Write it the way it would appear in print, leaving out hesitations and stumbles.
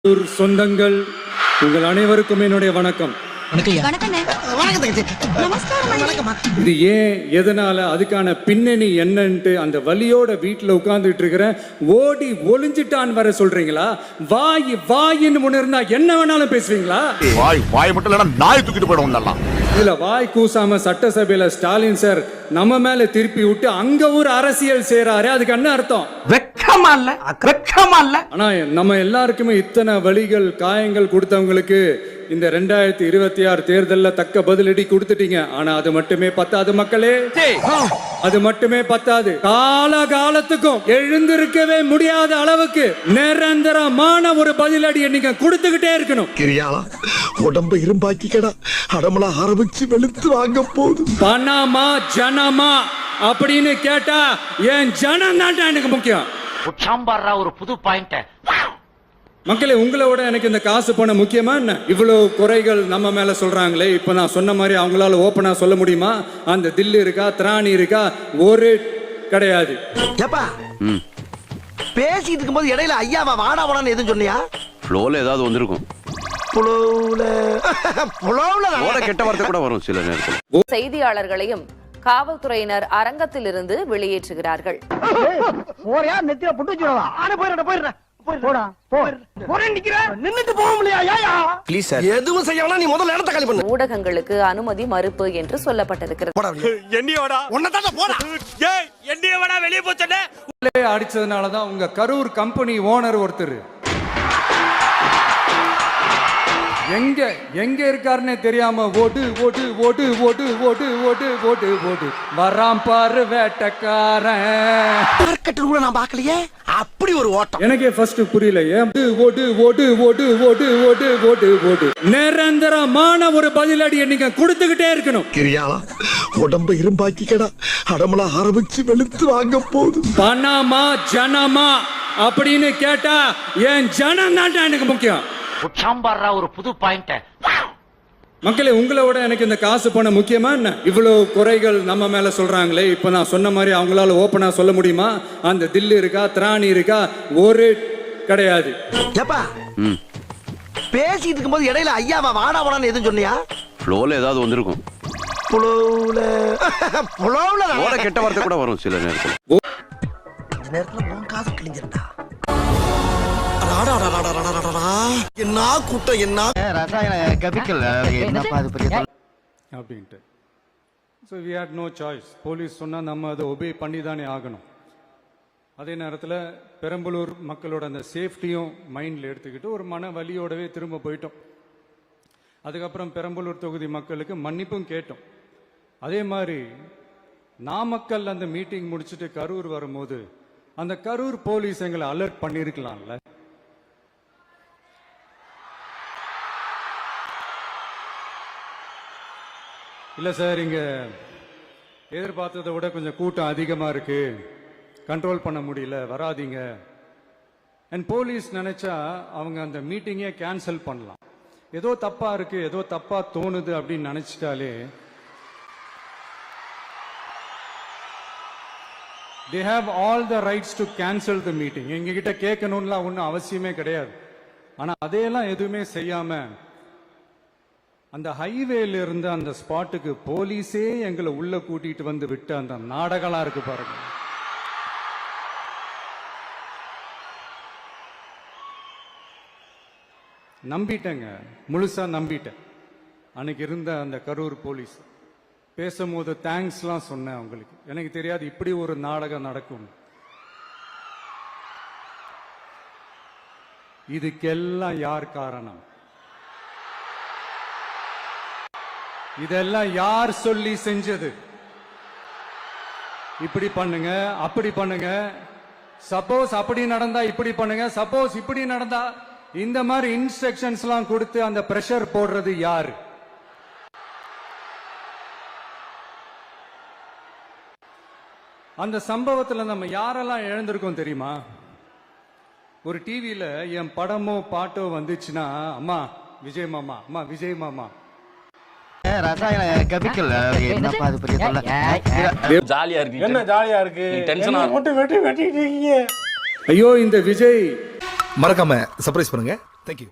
சொந்தங்கள் உங்கள் அனைவருக்கும் என்னுடைய வணக்கம். இது ஏன் எதனால அதுக்கான பின்னணி என்னன்ட்டு அந்த வலியோட வீட்டுல உட்கார்ந்துட்டு இருக்கிற ஓடி ஒளிஞ்சிட்டான் வர சொல்றீங்களா? வாயின்னு முன்னிருந்தா என்ன வேணாலும் பேசுவீங்களா? வாய் மட்டும் இல்லைன்னா நாய் தூக்கிட்டு போயிடும். இதுல வாய் கூசாம சட்டசபையில ஸ்டாலின் சார் நம்ம மேல திருப்பி விட்டு அங்க ஒரு அரசியல் செய்யறாரு. அதுக்கு என்ன அர்த்தம்? வெக்கமா இல்ல. ஆனா நம்ம எல்லாருக்குமே இத்தனை வலிகள் காயங்கள் கொடுத்தவங்களுக்கு இந்த 2026 தேர்தல்ல தக்க பதிலடி கொடுத்துட்டீங்க. ஆனா அது மட்டுமே பத்தாது மக்களே, அது மட்டுமே பத்தாது. காலகாலத்துக்கும் எழுந்திருக்கவே முடியாத அளவுக்கு நிரந்தரமான ஒரு பதிலடியை நீங்க கொடுத்துக்கிட்டே இருக்கணும். கிரியாளா உடம்ப இரும்பாக்கிக்கடா, அடமலா ஆரம்பிச்சு வெளுத்து வாங்க போகுது. பணமா ஜனமா அப்படின்னு கேட்டா என் ஜனம் தான் எனக்கு முக்கியம். ஒரு புது பாயிண்ட். மக்களே, உங்களோட எனக்கு இந்த காசு பணம் முக்கியமா என்ன? இவ்வளவு குறைகள் நம்ம மேல சொல்றாங்களே, இப்ப நான் சொன்ன மாதிரி அவங்களால ஓப்பனா சொல்ல முடியுமா? அந்த தில்லு இருக்கா, திராணி இருக்கா? ஒரு கிடையாது. பேசிட்டு இருக்கும்போது இடையில ஐயாவா வாடா வாடான்னு எதுவும் சொன்னியா? ஃப்ளோல ஏதாவது வந்திருக்கும். கெட்ட வார்த்தை கூட வரும் சில நேரத்தில். செய்தியாளர்களையும் காவல்துறையினர் அரங்கத்தில் இருந்து வெளியேற்றுகிறார்கள். ஊடகங்களுக்கு அனுமதி மறுப்பு என்று சொல்லப்பட்டிருக்கிறது. அடிச்சதுனாலதான் உங்க கரூர் கம்பெனி ஓனர் ஒருத்தர் எங்க இருக்காருன்னே தெரியாம ஓடு ஓடு ஓடு ஓடு ஓடு ஓடு ஓடு ஓடு வராம் பாரு வேட்டக்காரன். நான் பாக்கலையே அப்படி ஒரு ஓட்டம். எனக்கே ஃபர்ஸ்ட் புரியல. ஓடு ஓடு ஓடு ஓடு ஓடு ஓடு ஓடு நிரந்தரமான ஒரு பதிலடியை நீங்க கொடுத்துக்கிட்டே இருக்கணும். கிரியாளா உடம்ப இரும்பாக்கிக்கடா, அடமலா ஆரம்பிச்சு வெளுத்து வாங்க போகுது. பணமா ஜனமா அப்படின்னு கேட்டா என் ஜனம் தான் எனக்கு முக்கியம். ஒரு புது பாயிண்ட். மக்களே, உங்களோட எனக்கு இந்த காசு பணம் முக்கியமா என்ன? இவ்வளவு குறைகள் நம்ம மேல சொல்றாங்களே, இப்ப நான் சொன்ன மாதிரி அவங்களால ஓப்பனா சொல்ல முடியுமா? அந்த தில்லு இருக்கா, திராணி இருக்கா? ஒரு கிடையாது. பேசிட்டு இருக்கும்போது இடையில ஐயாவா வாடா வாடான்னு எதுவும் சொன்னியா? ஃப்ளோல ஏதாவது வந்திருக்கும். கெட்ட வார்த்தை கூட வரும் சில நேரத்தில். நேரத்துல உன் காது கிழிஞ்சிருந்தா என்ன கூட்டம், என்ன ரசாயன கெமிக்கல் அப்படின்ட்டு. So we had no choice. Police சொன்னால் நம்ம அதை ஒபே பண்ணி தானே ஆகணும். அதே நேரத்தில் பெரம்பலூர் மக்களோட அந்த சேஃப்டியும் மைண்டில் எடுத்துக்கிட்டு ஒரு மன வலியோடவே திரும்ப போயிட்டோம். அதுக்கப்புறம் பெரம்பலூர் தொகுதி மக்களுக்கு மன்னிப்பும் கேட்டோம். அதே மாதிரி நாமக்கல் அந்த மீட்டிங் முடிச்சுட்டு கரூர் வரும்போது அந்த கரூர் போலீஸ் எங்களை அலர்ட் பண்ணியிருக்கலாம்ல. இல்லை சார், இங்கே எதிர்பார்த்ததை விட கொஞ்சம் கூட்டம் அதிகமாக இருக்கு, கண்ட்ரோல் பண்ண முடியல, வராதிங்க. அண்ட் போலீஸ் நினைச்சா அவங்க அந்த மீட்டிங்கே கேன்சல் பண்ணலாம். ஏதோ தப்பா இருக்கு, ஏதோ தப்பா தோணுது அப்படின்னு நினைச்சிட்டாலே they have all the rights to cancel the meeting. எங்ககிட்ட கேட்கணும்லாம் ஒன்றும் அவசியமே கிடையாது. ஆனால் அதையெல்லாம் எதுவுமே செய்யாம அந்த ஹைவேல இருந்து அந்த ஸ்பாட்டுக்கு போலீஸே எங்களை உள்ள கூட்டிட்டு வந்து விட்டு அந்த நாடகம்லாம் இருக்கு பாருங்க. நம்பிட்டேங்க, முழுசா நம்பிட்டேன். அன்னைக்கு இருந்த அந்த கரூர் போலீஸ் பேசும்போது தேங்க்ஸ்லாம் சொன்னேன் அவங்களுக்கு. எனக்கு தெரியாது இப்படி ஒரு நாடகம் நடக்கும். இதுக்கெல்லாம் யார் காரணம்? இதெல்லாம் யார் சொல்லி செஞ்சது? இப்படி பண்ணுங்க, அப்படி பண்ணுங்க, சப்போஸ் அப்படி நடந்தா இப்படி பண்ணுங்க, சப்போஸ் இப்படி நடந்தா இந்த மாதிரி இன்ஸ்ட்ரக்ஷன்ஸ் எல்லாம் கொடுத்து அந்த பிரஷர் போடுறது யாரு? அந்த சம்பவத்தில் நம்ம யாரெல்லாம் இழந்திருக்கோம் தெரியுமா? ஒரு டிவியில என் படமோ பாட்டோ வந்துச்சுன்னா, அம்மா விஜய் மாமா, அம்மா விஜய் மாமா, ரசாயன கெமிக்கல் ஜாலியா இருக்கு. என்ன ஜாலியா இருக்கு? டென்ஷனா வெட்டி வெட்டிட்டீங்க. ஐயோ இந்த விஜய் மறக்காம சர்ப்ரைஸ் பண்ணுங்க. தேங்க்யூ.